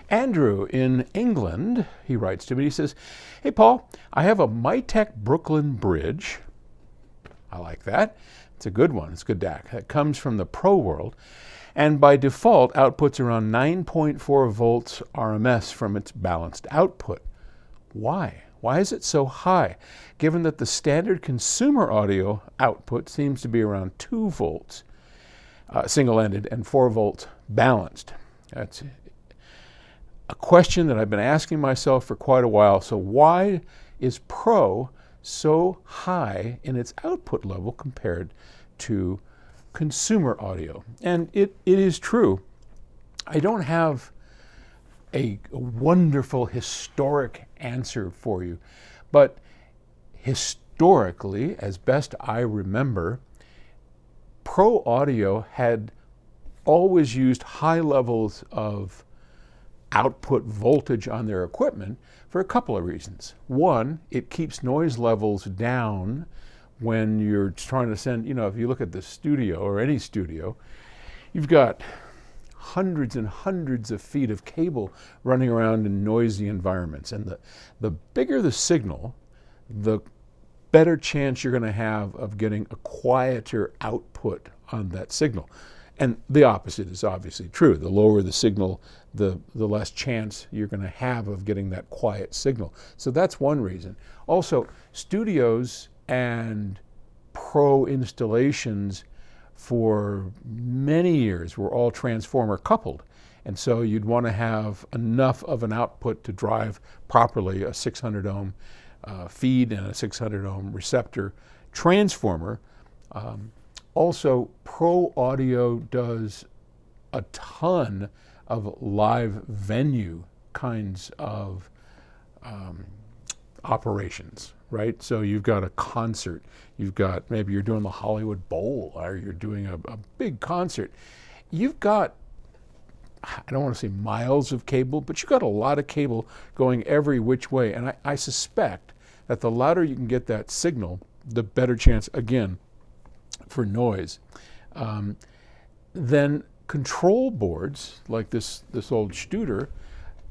Andrew in England, he writes to me, he says, "Hey Paul, I have a Mytek Brooklyn bridge." I like that. It's a good one. It's a good DAC. It comes from the Pro World, and by default outputs around 9.4 volts RMS from its balanced output. Why? Why is it so high, given that the standard consumer audio output seems to be around 2 volts, single-ended, and 4 volts balanced? That's a question that I've been asking myself for quite a while. So why is Pro so high in its output level compared to consumer audio? And it is true. I don't have a wonderful historic answer for you, but historically, as best I remember, Pro Audio had always used high levels of output voltage on their equipment for a couple of reasons. One, it keeps noise levels down when you're trying to send, if you look at the studio or any studio, you've got hundreds and hundreds of feet of cable running around in noisy environments. And the bigger the signal, the better chance you're going to have of getting a quieter output on that signal. And the opposite is obviously true. The lower the signal, the less chance you're going to have of getting that quiet signal. So that's one reason. Also, studios and Pro installations for many years were all transformer coupled. And so you'd want to have enough of an output to drive properly a 600 ohm feed and a 600 ohm receptor transformer. Also, Pro Audio does a ton of live venue kinds of operations, right? So you've got a concert, maybe you're doing the Hollywood Bowl, or you're doing a big concert. You've got, I don't want to say miles of cable, but you've got a lot of cable going every which way. And I suspect that the louder you can get that signal, the better chance, again, for noise. Then control boards, like this old Studer,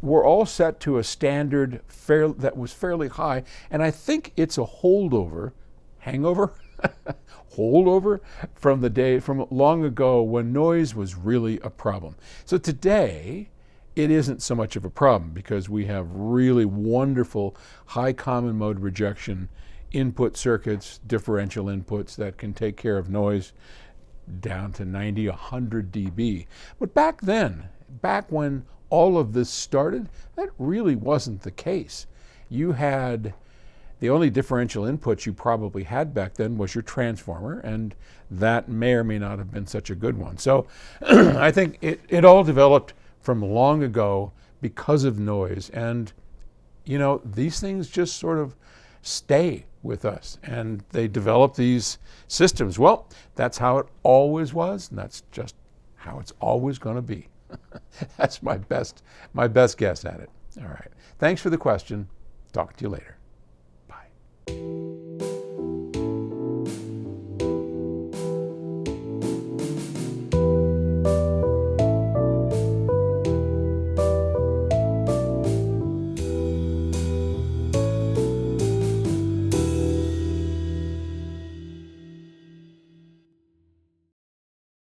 were all set to a standard that was fairly high, and I think it's a holdover from long ago when noise was really a problem. So today, it isn't so much of a problem because we have really wonderful high common mode rejection input circuits, differential inputs that can take care of noise down to 90, 100 dB. But back then, back when all of this started, that really wasn't the case. You had, the only differential input you probably had back then was your transformer, and that may or may not have been such a good one. So I think it all developed from long ago because of noise. And, these things just sort of stay with us, and they develop these systems. Well, that's how it always was, and that's just how it's always going to be. That's my best guess at it. All right. Thanks for the question. Talk to you later. Bye.